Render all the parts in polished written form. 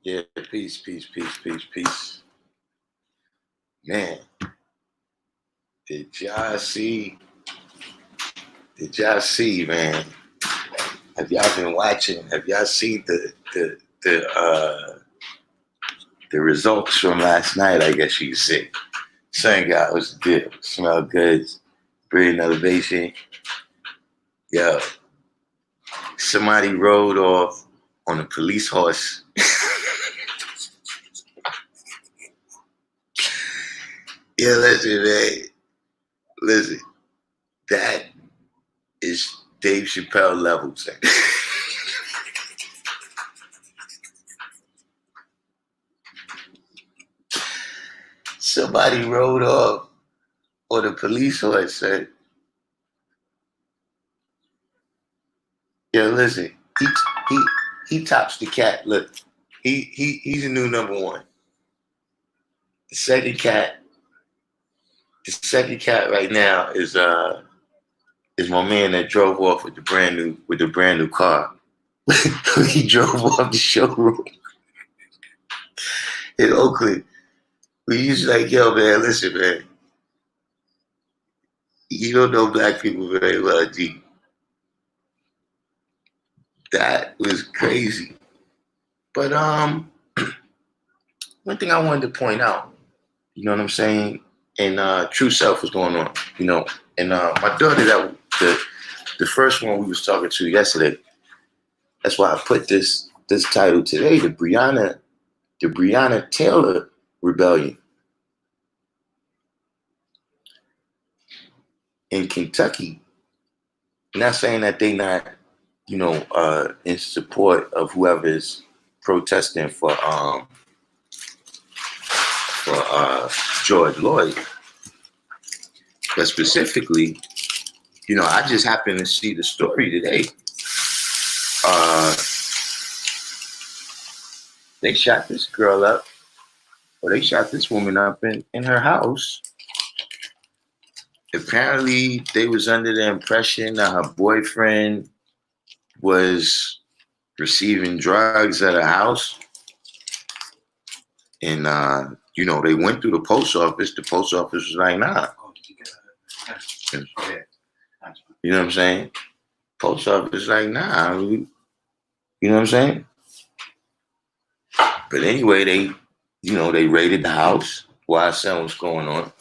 Yeah, peace, peace, peace, peace, peace. Man, did y'all see? Did y'all see, man? Have y'all been watching? Have y'all seen the results from last night? I guess you could say. Sun God was the deal. Smell good, breathing elevation. Yo, somebody rode off on a police horse. Yeah, listen, man. Listen, that is Dave Chappelle levels. Somebody rode off on a police horse, son. Yo, listen, he tops the cat. Look, he's a new number one. The second cat right now is my man that drove off with the brand new car. He drove off the showroom in Oakland. We used to like, yo, man, listen, man. You don't know black people very well, G. That was crazy. But one thing I wanted to point out, you know what I'm saying? And True Self was going on, you know. And my daughter, the first one we was talking to yesterday, that's why I put this title today, the Breonna Taylor Rebellion in Kentucky. Not saying that they not, you know, in support of whoever's protesting for George Floyd, but specifically, you know, I just happened to see the story today. They shot this girl up, or they shot this woman up in her house. Apparently, they was under the impression that her boyfriend was receiving drugs at her house. And, you know, they went through the post office. The post office was like, nah. You know what I'm saying? Post office was like, nah. You know what I'm saying? But anyway, they raided the house while something was going on.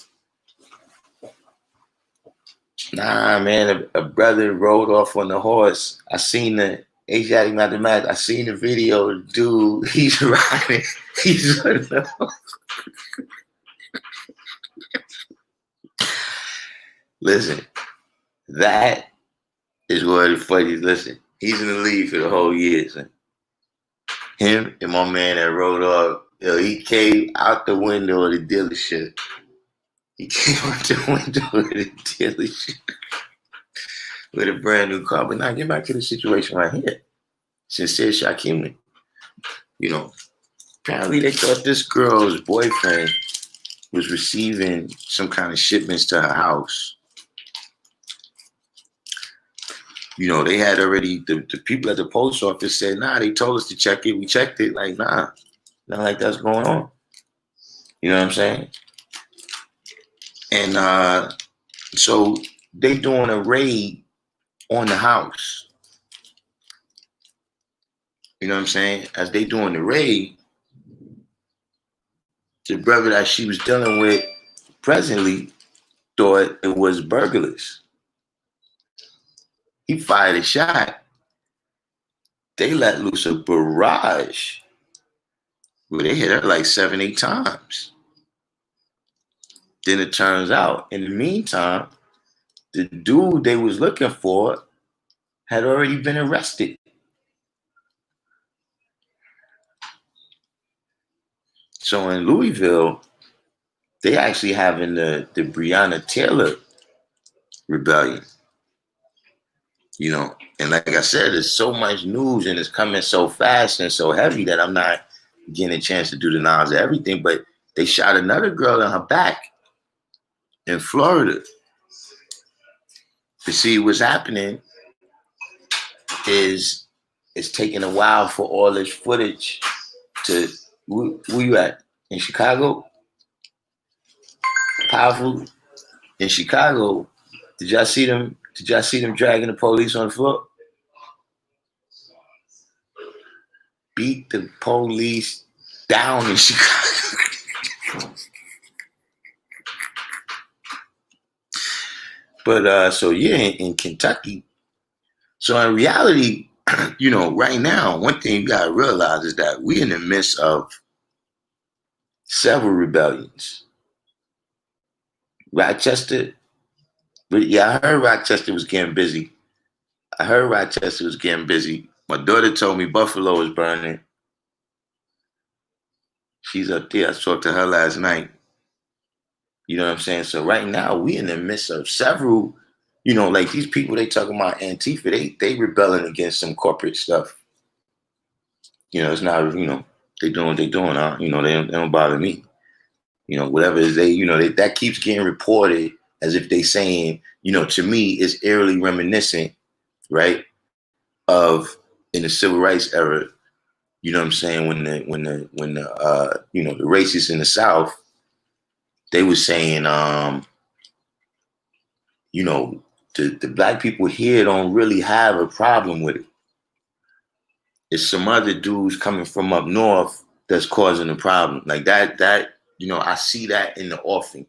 Nah, man, a brother rode off on the horse. I seen the Asiatic Mathematics. I seen the video. Dude, he's riding. He's on the horse. Listen, that is what the funny. Listen, he's in the lead for the whole year. Son. Him and my man that rode off, yo, he came out the window of the dealership. He came out the window of the dealership with a brand new car. But now get back to the situation right here. Sincere Shakimi. You know, apparently they thought this girl's boyfriend was receiving some kind of shipments to her house. You know, they had already, the people at the post office said, nah, they told us to check it. We checked it. Like, nah, nothing like that's going on. You know what I'm saying? And so they doing a raid on the house. You know what I'm saying? As they doing the raid, the brother that she was dealing with presently thought it was burglars. He fired a shot. They let loose a barrage. Well, they hit her like 7, 8 times. Then it turns out, in the meantime, the dude they was looking for had already been arrested. So in Louisville, they actually having the Breonna Taylor Rebellion. You know, and like I said, there's so much news and it's coming so fast and so heavy that I'm not getting a chance to do the knowledge of everything. But they shot another girl in her back in Florida. You see, what's happening is it's taking a while for all this footage to where you at? In Chicago? Powerful in Chicago. Did y'all see them? Did y'all see them dragging the police on the floor? Beat the police down in Chicago. But so yeah, in Kentucky. So in reality, right now, one thing you gotta realize is that we're in the midst of several rebellions. Rochester, but yeah, I heard Rochester was getting busy. My daughter told me Buffalo is burning. She's up there. I talked to her last night. You know what I'm saying? So right now we in the midst of several, like these people they talking about Antifa, they rebelling against some corporate stuff. It's not, they doing what they doing. They don't bother me. Whatever is that keeps getting reported as if they saying, to me, it's eerily reminiscent, right, of in the civil rights era. You know what I'm saying? When the the racists in the South, they were saying, the black people here don't really have a problem with it. It's some other dudes coming from up north that's causing the problem. Like that, I see that in the offing.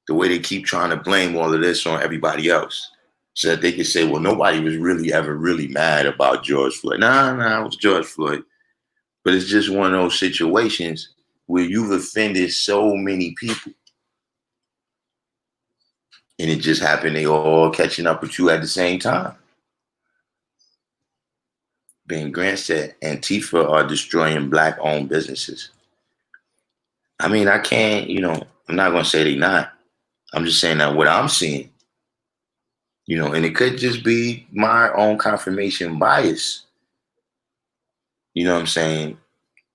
The way they keep trying to blame all of this on everybody else. So that they can say, well, nobody was really ever really mad about George Floyd. Nah, it was George Floyd. But it's just one of those situations where you've offended so many people. And it just happened they all catching up with you at the same time. Ben Grant said Antifa are destroying black-owned businesses. I mean, I can't, I'm not going to say they not. I'm just saying that what I'm seeing, and it could just be my own confirmation bias. You know what I'm saying?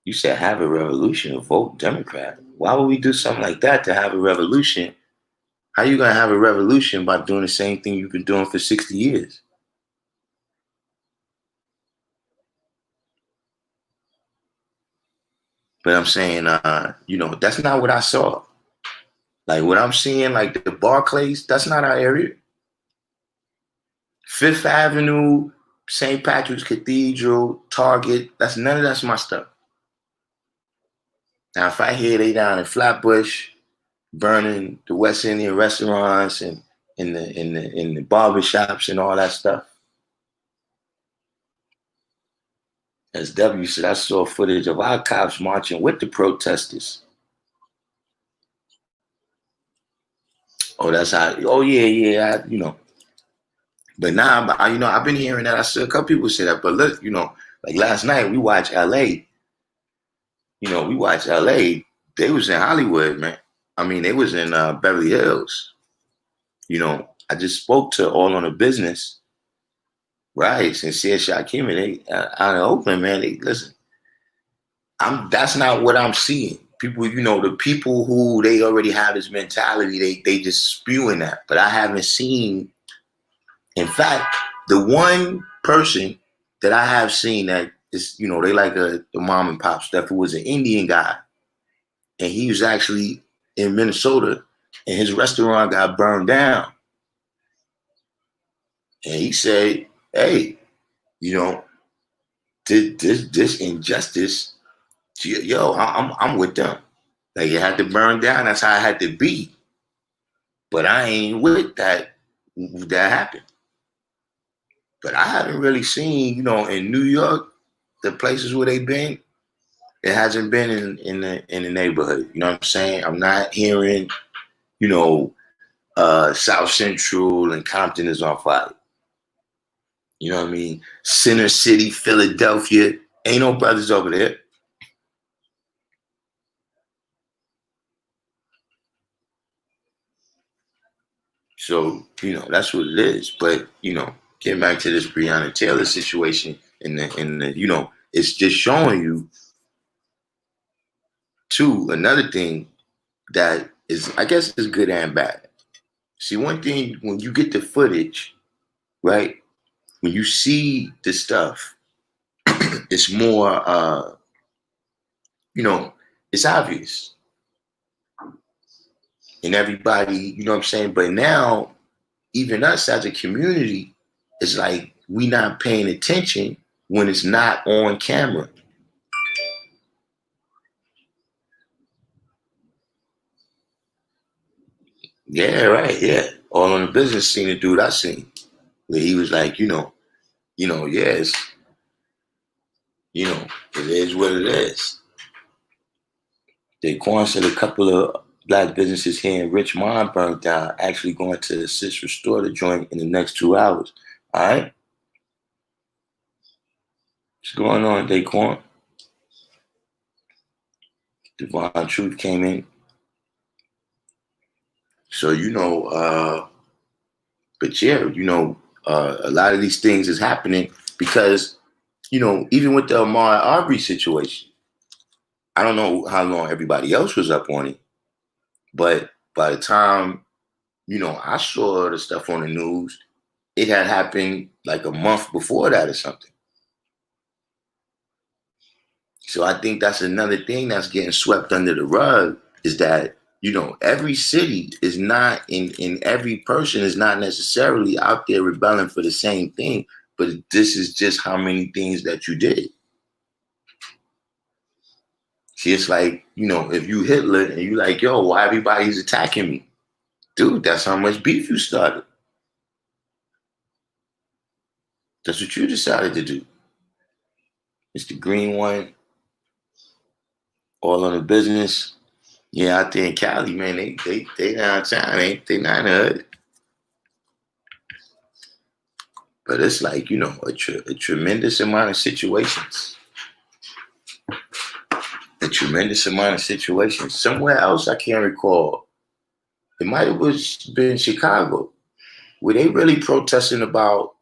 You said have a revolution or vote Democrat. Why would we do something like that to have a revolution? How are you going to have a revolution by doing the same thing you've been doing for 60 years? But I'm saying, that's not what I saw. Like what I'm seeing, like the Barclays, that's not our area. Fifth Avenue, St. Patrick's Cathedral, Target, that's my stuff. Now, if I hear they down in Flatbush, burning the West Indian restaurants and in the barber shops and all that stuff. As W said, I saw footage of our cops marching with the protesters. Oh, that's how. Oh yeah. But now, I've been hearing that. I saw a couple people say that. But look, like last night we watched LA. We watched LA. They was in Hollywood, man. I mean, they was in Beverly Hills. I just spoke to All on the Business, right? Sincere Shakim, they out in Oakland, man. They listen. That's not what I'm seeing. People, the people who they already have this mentality, they just spewing that. But I haven't seen. In fact, the one person that I have seen that is, they like the mom and pop stuff, who was an Indian guy. And he was actually in Minnesota and his restaurant got burned down. And he said, hey, this injustice, I'm with them. Like it had to burn down. That's how it had to be. But I ain't with that happened. But I haven't really seen, in New York, the places where they've been, it hasn't been in the neighborhood. You know what I'm saying? I'm not hearing, South Central and Compton is on fire. You know what I mean? Center City, Philadelphia, ain't no brothers over there. So, that's what it is. But, getting back to this Breonna Taylor situation in the it's just showing you too, another thing that is, I guess, is good and bad. See, one thing, when you get the footage, right? When you see the stuff, it's more it's obvious. And everybody, you know what I'm saying? But now, even us as a community, it's like we not paying attention when it's not on camera. Yeah, right, yeah. All on the business scene, the dude I seen. Where he was like, yes, it is what it is. Daquan said a couple of black businesses here in Richmond burned down, actually going to assist restore the joint in the next 2 hours. All right? What's going on, Daquan? Divine Truth came in. So, but yeah, a lot of these things is happening because, even with the Ahmaud Arbery situation, I don't know how long everybody else was up on it, but by the time, I saw the stuff on the news, it had happened like a month before that or something. So I think that's another thing that's getting swept under the rug is that, every city is not in every person is not necessarily out there rebelling for the same thing, but this is just how many things that you did. See, it's like, if you Hitler and you like, yo, why everybody's attacking me? Dude, that's how much beef you started. That's what you decided to do. It's the green one, all on the business. Yeah, out there in Cali, man, they downtown, they not in the hood. But it's like, a tremendous amount of situations. A tremendous amount of situations. Somewhere else, I can't recall. It might have been Chicago, where they really protesting about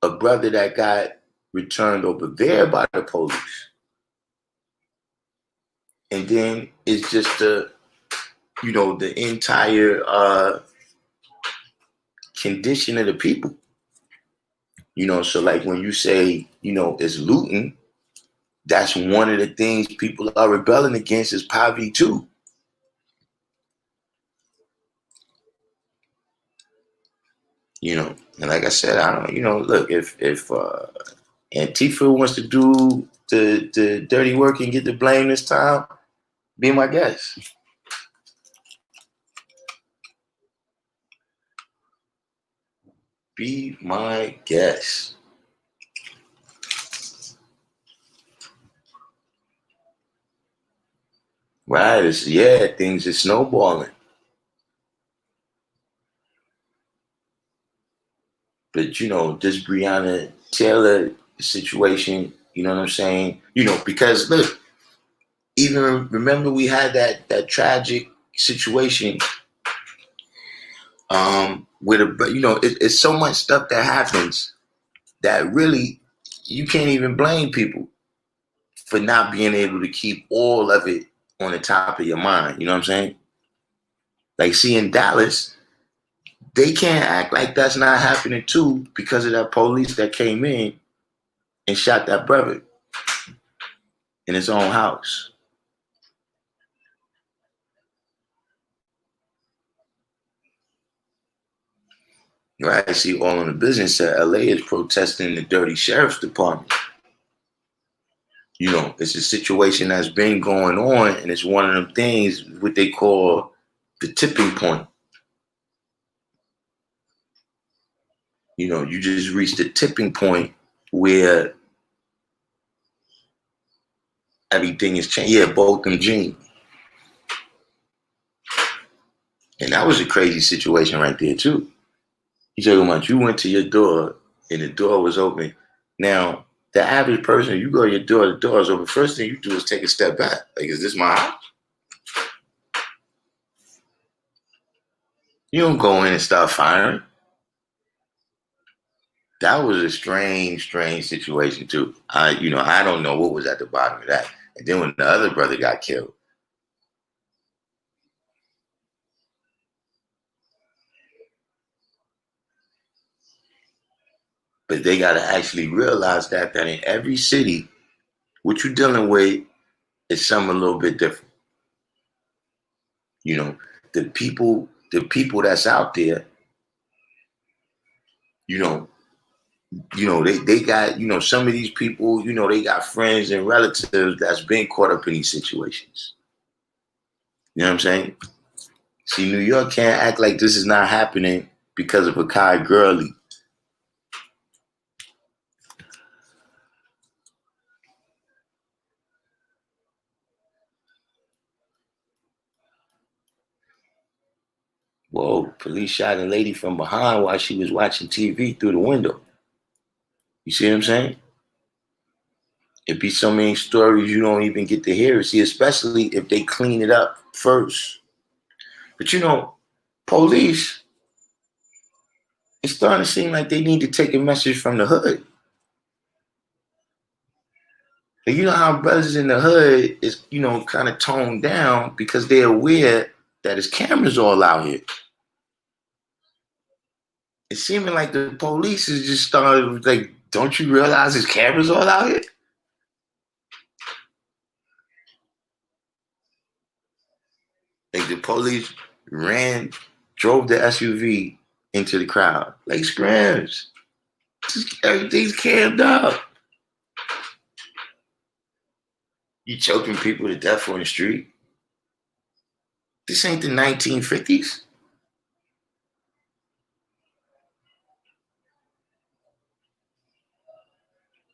a brother that got returned over there by the police. And then it's just the entire condition of the people. So like when you say, it's looting, that's one of the things people are rebelling against is poverty too. And like I said, I don't, look, if Antifa wants to do the dirty work and get the blame this time, be my guest. Be my guest. Right, things are snowballing. But this Breonna Taylor situation, you know what I'm saying? Because look, even remember we had that tragic situation with it's so much stuff that happens that really you can't even blame people for not being able to keep all of it on the top of your mind. You know what I'm saying? Like, see, in Dallas, they can't act like that's not happening too because of that police that came in and shot that brother in his own house. Right? See, all in the business that LA is protesting the dirty sheriff's department. It's a situation that's been going on, and it's one of them things, what they call the tipping point. You just reach the tipping point where everything is changed. Yeah, Botham Jean. And that was a crazy situation right there, too. You talking about you went to your door and the door was open. Now, the average person, you go to your door, the door is open. First thing you do is take a step back. Like, is this my house? You don't go in and start firing. That was a strange situation too. I don't know what was at the bottom of that. And then when the other brother got killed, but they got to actually realize that in every city, what you're dealing with it's something a little bit different. You know, the people that's out there, you know, they got, some of these people, they got friends and relatives that's been caught up in these situations. You know what I'm saying? See, New York can't act like this is not happening because of a Kai Gurley. Whoa, police shot a lady from behind while she was watching TV through the window. You see what I'm saying? It'd be so many stories you don't even get to hear. See, especially if they clean it up first. But police, it's starting to seem like they need to take a message from the hood. And you know how brothers in the hood is, kind of toned down because they're aware that there's cameras all out here. It's seeming like the police is just started like, don't you realize there's cameras all out here? Like the police drove the SUV into the crowd. Like scrams. Everything's cammed up. You choking people to death on the street. This ain't the 1950s.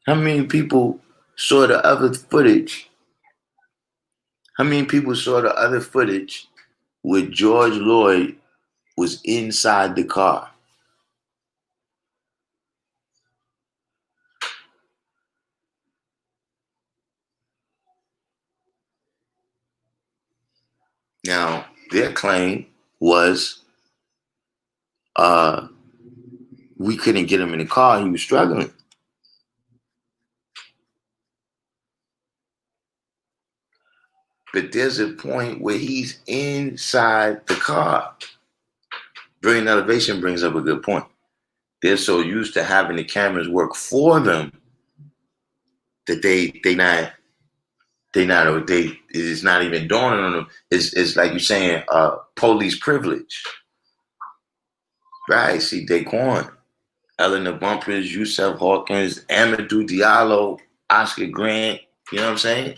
How many people saw the other footage? How many people saw the other footage where George Floyd was inside the car? Now, their claim was we couldn't get him in the car. He was struggling. But there's a point where he's inside the car. Brilliant Elevation brings up a good point. They're so used to having the cameras work for them that it's not even dawning on them. It's like you're saying, police privilege. Right, see Daquan, Eleanor Bumpers, Yusef Hawkins, Amadou Diallo, Oscar Grant, you know what I'm saying?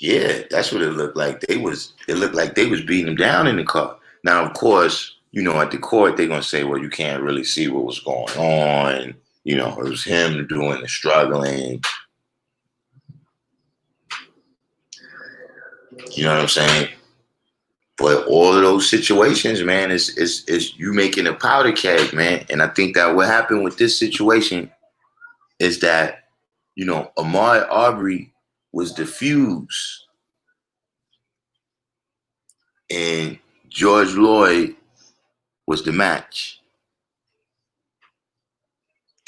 Yeah, that's what it looked like. It looked like they was beating him down in the car. Now, of course, at the court, they're going to say, well, you can't really see what was going on. It was him doing the struggling. You know what I'm saying? But all of those situations, man, is you making a powder keg, man. And I think that what happened with this situation is that, Ahmaud Arbery was the fuse and George Floyd was the match.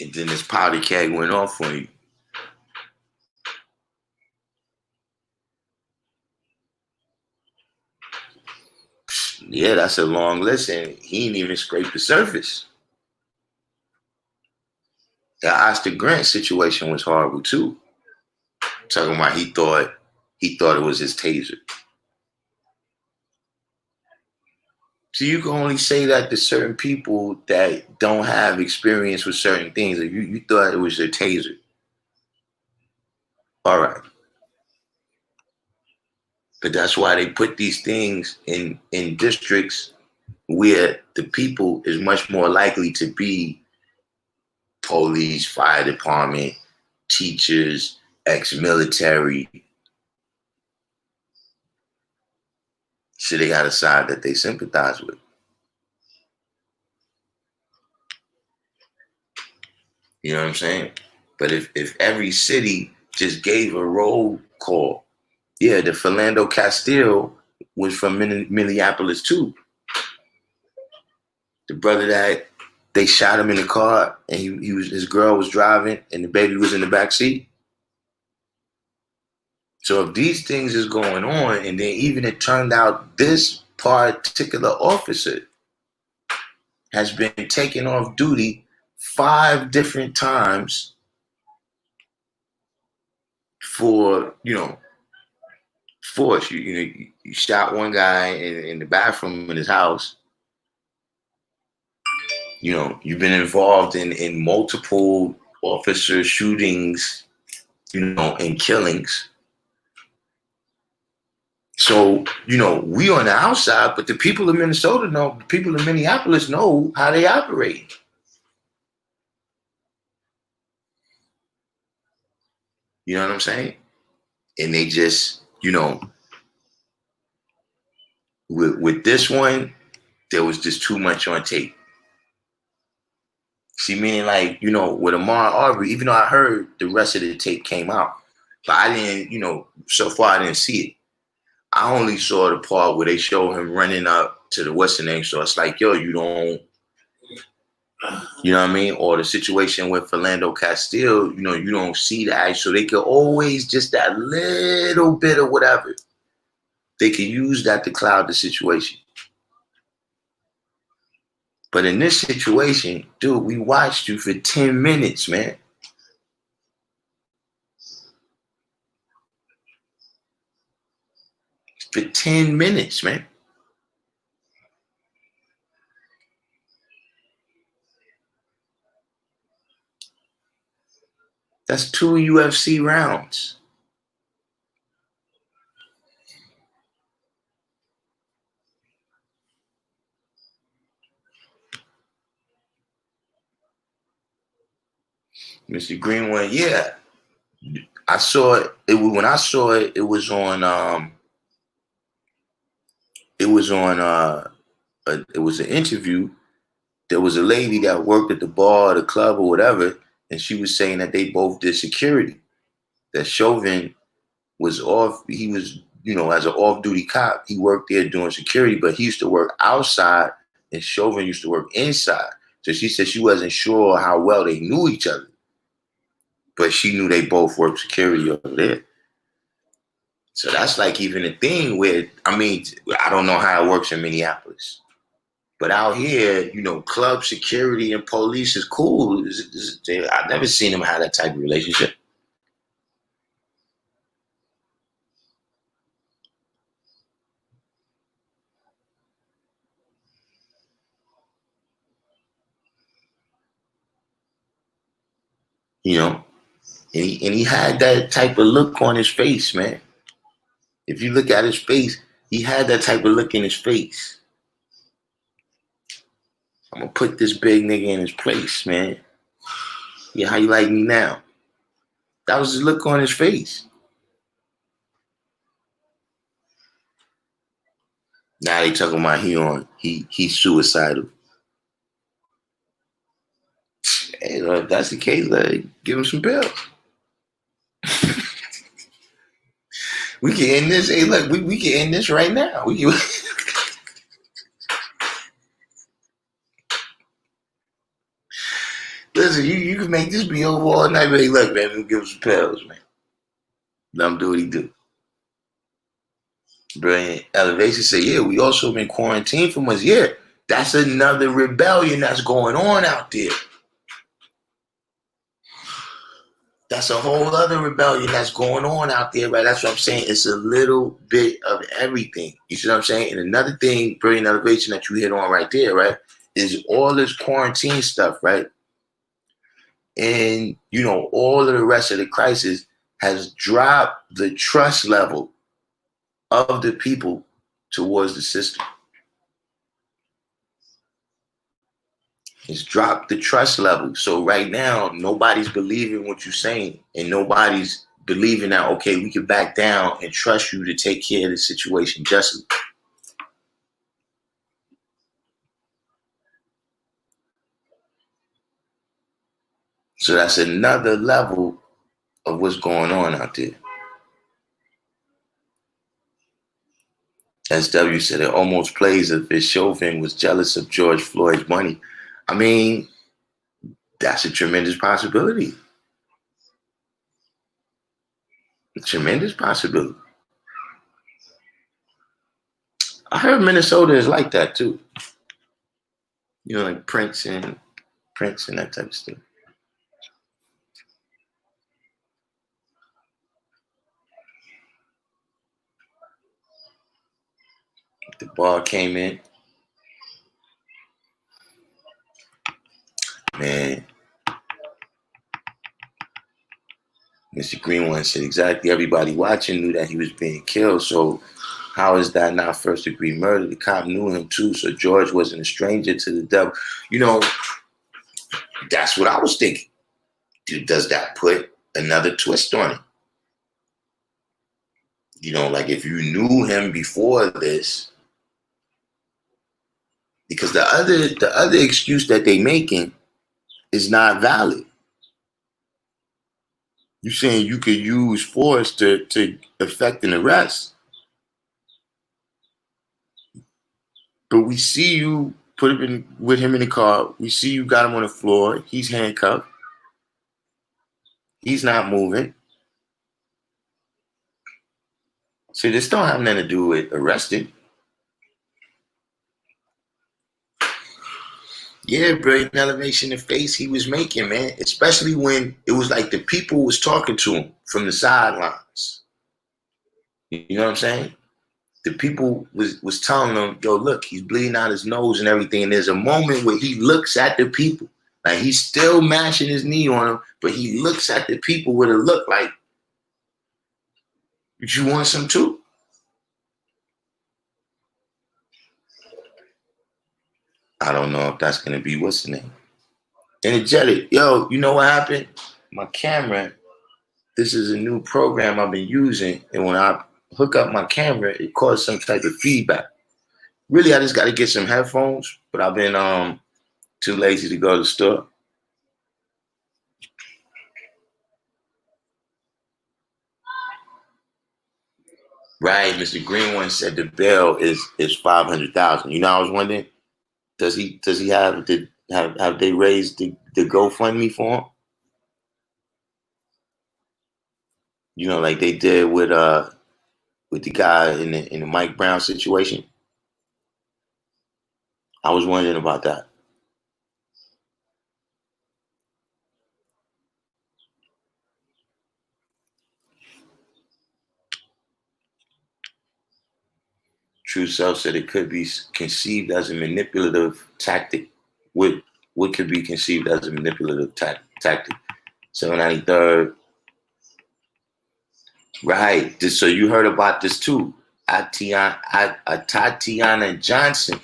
And then this powder keg went off on you. Yeah, that's a long list, and he didn't even scrape the surface. The Oscar Grant situation was horrible too. Talking about he thought it was his taser. So you can only say that to certain people that don't have experience with certain things. Like you thought it was your taser. All right. But that's why they put these things in districts where the people is much more likely to be police, fire department, teachers, ex-military. So they got a side that they sympathize with. You know what I'm saying? But if every city just gave a roll call, yeah, the Philando Castile was from Minneapolis too. The brother that they shot him in the car and his girl was driving and the baby was in the back seat. So if these things is going on and then even it turned out this particular officer has been taken off duty 5 different times for, force. You shot one guy in the bathroom in his house. You've been involved in multiple officer shootings, and killings. So, we on the outside, but the people of Minnesota know, the people of Minneapolis know how they operate. You know what I'm saying? And they just, with this one, there was just too much on tape. See, meaning like, with Ahmaud Arbery, even though I heard the rest of the tape came out, but I didn't, so far I didn't see it. I only saw the part where they show him running up to the what's the name. So it's like, yo, you don't, you know what I mean? Or the situation with Philando Castile, you don't see that. So they could always just that little bit of whatever. They can use that to cloud the situation. But in this situation, dude, we watched you for 10 minutes, man. For 10 minutes, man. That's 2 UFC rounds. Mr. Greenwood, yeah. I saw it. When I saw it, it was on it was an interview. There was a lady that worked at the bar, the club, or whatever, and she was saying that they both did security. That Chauvin was off. He was, as an off-duty cop, he worked there doing security, but he used to work outside, and Chauvin used to work inside. So she said she wasn't sure how well they knew each other, but she knew they both worked security over there. So that's like even a thing where, I don't know how it works in Minneapolis. But out here, club security and police is cool. I've never seen them have that type of relationship. And he had that type of look on his face, man. If you look at his face, he had that type of look in his face. I'm gonna put this big nigga in his place, man. Yeah, how you like me now? That was his look on his face. Now they talking about he's suicidal. Hey, if that's the case, give him some pills. We can end this. Hey, look, we can end this right now. We can. Listen, you can make this be over all night. But hey, look, man, we'll give him some pills, man. Let him do what he do. Brilliant. Elevation say, yeah, we also been quarantined for months. Yeah, that's another rebellion that's going on out there. That's a whole other rebellion that's going on out there, right? That's what I'm saying. It's a little bit of everything. You see what I'm saying? And another thing, brilliant elevation that you hit on right there, right, is all this quarantine stuff, right? And, all of the rest of the crisis has dropped the trust level of the people towards the system. It's dropped the trust level. So right now, nobody's believing what you're saying, and nobody's believing that, okay, we can back down and trust you to take care of the situation justly. So that's another level of what's going on out there. SW said it almost plays as if Chauvin was jealous of George Floyd's money. That's a tremendous possibility. A tremendous possibility. I heard Minnesota is like that too. Like Prince and prints and that type of stuff. The bar came in. Man, Mr. Greenwood said exactly everybody watching knew that he was being killed. So how is that not first degree murder? The cop knew him too. So George wasn't a stranger to the devil. You know, that's what I was thinking. Dude, does that put another twist on it? You know, like if you knew him before this, because the other excuse that they making is not valid. You're saying you could use force to effect an arrest. But we see you put him in with him in the car. We see you got him on the floor. He's handcuffed. He's not moving. So this don't have nothing to do with arresting. Yeah, brilliant elevation in face he was making, man. Especially when it was like the people was talking to him from the sidelines. You know what I'm saying? The people was telling him, yo, look, he's bleeding out his nose and everything. And there's a moment where he looks at the people. Like he's still mashing his knee on them, but he looks at the people with a look like, you want some too? I don't know if that's going to be, what's the name? Energetic. Yo, you know what happened? My camera, this is a new program I've been using. And when I hook up my camera, it caused some type of feedback. Really, I just got to get some headphones, but I've been too lazy to go to the store. Right, Mr. Greenwood said the bail is 500,000. You know, I was wondering, does he have they raised the GoFundMe for him? You know, like they did with the guy in the Mike Brown situation. I was wondering about that. True Self said it could be conceived as a manipulative tactic. What could be conceived as a manipulative tactic? 793rd. Right. So you heard about this too. Tatiana Johnson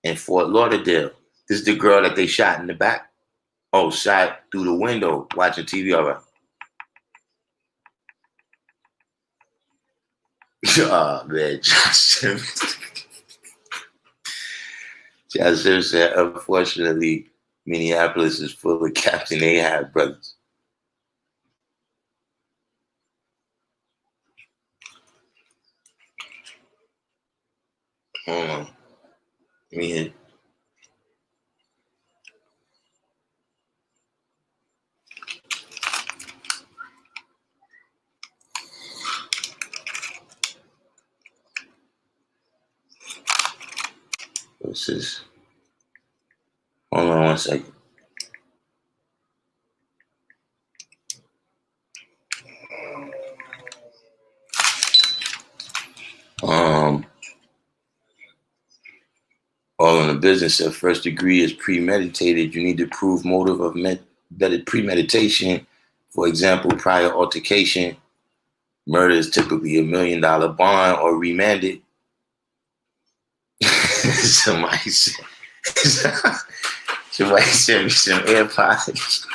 in Fort Lauderdale. This is the girl that they shot in the back. Oh, shot through the window watching TV. All right. Oh, man. Johnson. Johnson said, unfortunately, Minneapolis is full of Captain Ahab brothers. Hold on. Let me hit. What's this? Hold on one second. All in the business of first degree is premeditated. You need to prove motive of premeditation. For example, prior altercation. Murder is typically $1 million bond or remanded. Somebody sent me some AirPods.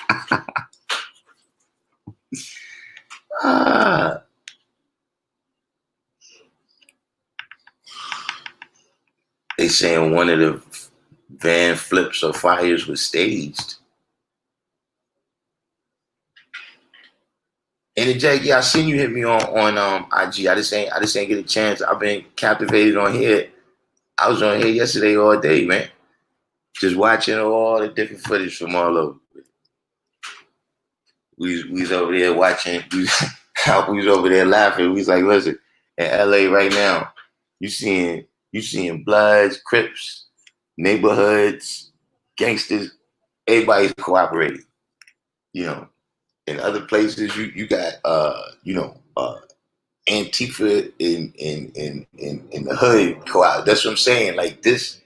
They saying one of the van flips or fires was staged. And Jake, yeah, I seen you hit me on IG. I just ain't get a chance. I've been captivated on here. I was on here yesterday all day, man. Just watching all the different footage from all over. We was over there watching. We was over there laughing. We was like, listen, in LA right now, you seeing Bloods, Crips, neighborhoods, gangsters everybody's cooperating. In other places, you got Antifa in the hood co-op. That's what I'm saying. Like, this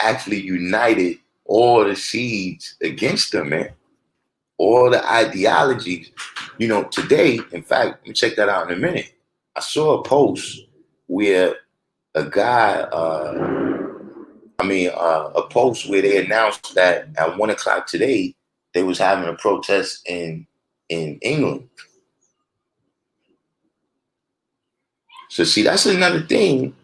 actually united all the seeds against them, man. All the ideologies. Today, in fact, let me check that out in a minute. I saw a post where a guy, a post where they announced that at 1:00 today, they was having a protest in England. So see, that's another thing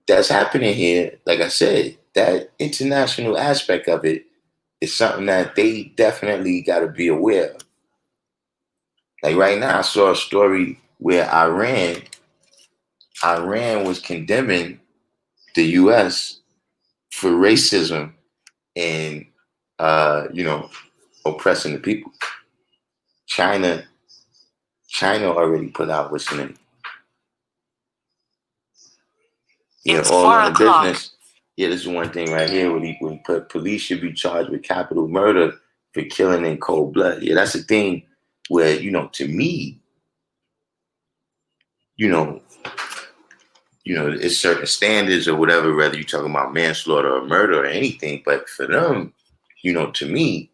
that's happening here. Like I said, that international aspect of it is something that they definitely got to be aware of. Like right now, I saw a story where Iran was condemning the U.S. for racism and oppressing the people. China already put out what's in it. It's all 4 on the o'clock. business. Yeah, this is one thing right here when he put police should be charged with capital murder for killing in cold blood. Yeah, that's the thing where, to me, it's certain standards or whatever, whether you're talking about manslaughter or murder or anything. But for them, to me,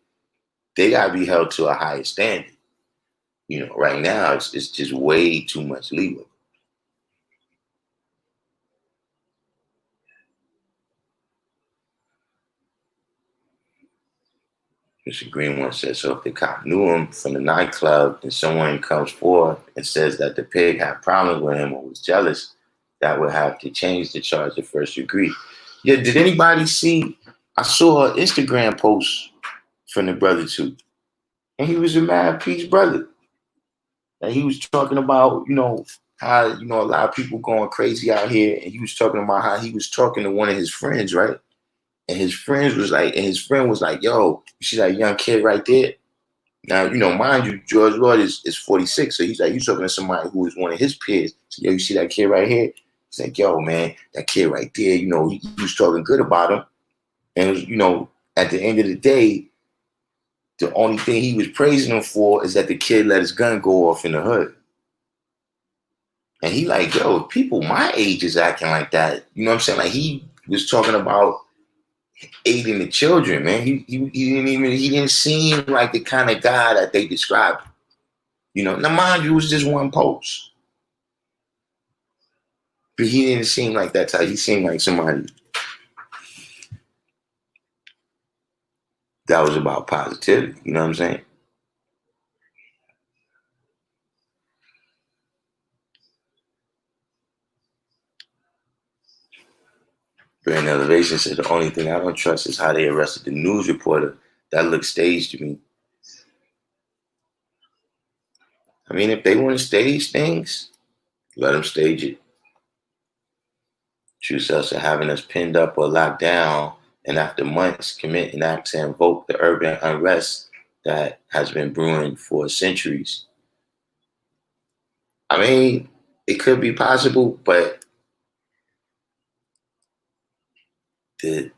they gotta be held to a higher standard. Right now it's just way too much leeway. Mr. Green one says, so if the cop knew him from the nightclub and someone comes forward and says that the pig had problems with him or was jealous, that would have to change the charge of first degree. Yeah, did anybody see? I saw an Instagram post from the brother too. And he was a mad peace brother. And he was talking about, how, a lot of people going crazy out here. And he was talking about how he was talking to one of his friends, right? And his friend was like, yo, you see that young kid right there? Now, mind you, George Floyd is 46. So he's like, you talking to somebody who is one of his peers. So, yo, you see that kid right here? He's like, yo, man, that kid right there, he was talking good about him. And, it was, at the end of the day, the only thing he was praising him for is that the kid let his gun go off in the hood. And he like, yo, if people my age is acting like that, you know what I'm saying? Like, he was talking about aiding the children, man. He didn't seem like the kind of guy that they described. Now mind you, it was just one post. But he didn't seem like that type. He seemed like somebody that was about positivity, you know what I'm saying? Brand Elevation said the only thing I don't trust is how they arrested the news reporter. That looked staged to me. I mean, if they want to stage things, let them stage it. True selves are having us pinned up or locked down, and after months, commit acts and invoke the urban unrest that has been brewing for centuries. I mean, it could be possible, but the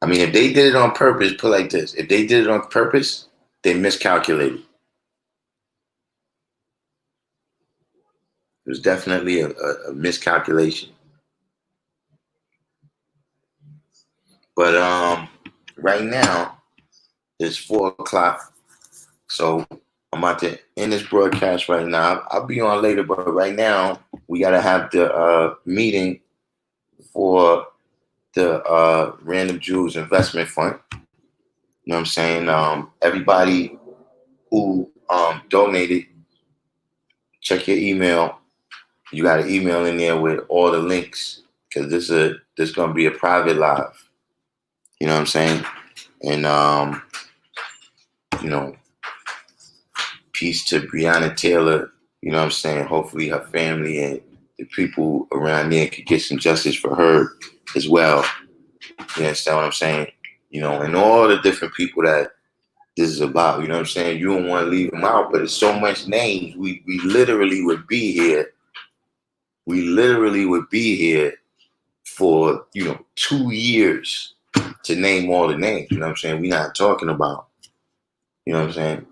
I mean, if they did it on purpose, put like this: if they did it on purpose, they miscalculated. It was definitely a miscalculation. But right now it's 4:00, so I'm about to end this broadcast right now. I'll be on later, but right now we gotta have the meeting for the Random Jews Investment Fund. You know what I'm saying? Everybody who donated, check your email. You got an email in there with all the links because this gonna be a private live. You know what I'm saying? And peace to Breonna Taylor. You know what I'm saying? Hopefully her family and the people around there could get some justice for her as well. You understand what I'm saying? And all the different people that this is about. You know what I'm saying? You don't want to leave them out, but it's so much names. We literally would be here. We literally would be here for 2 years to name all the names. You know what I'm saying? We're not talking about. You know what I'm saying?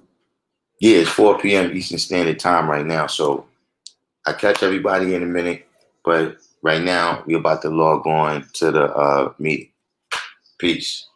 Yeah, it's 4 p.m. Eastern Standard Time right now. So I catch everybody in a minute, but right now we're about to log on to the meeting. Peace.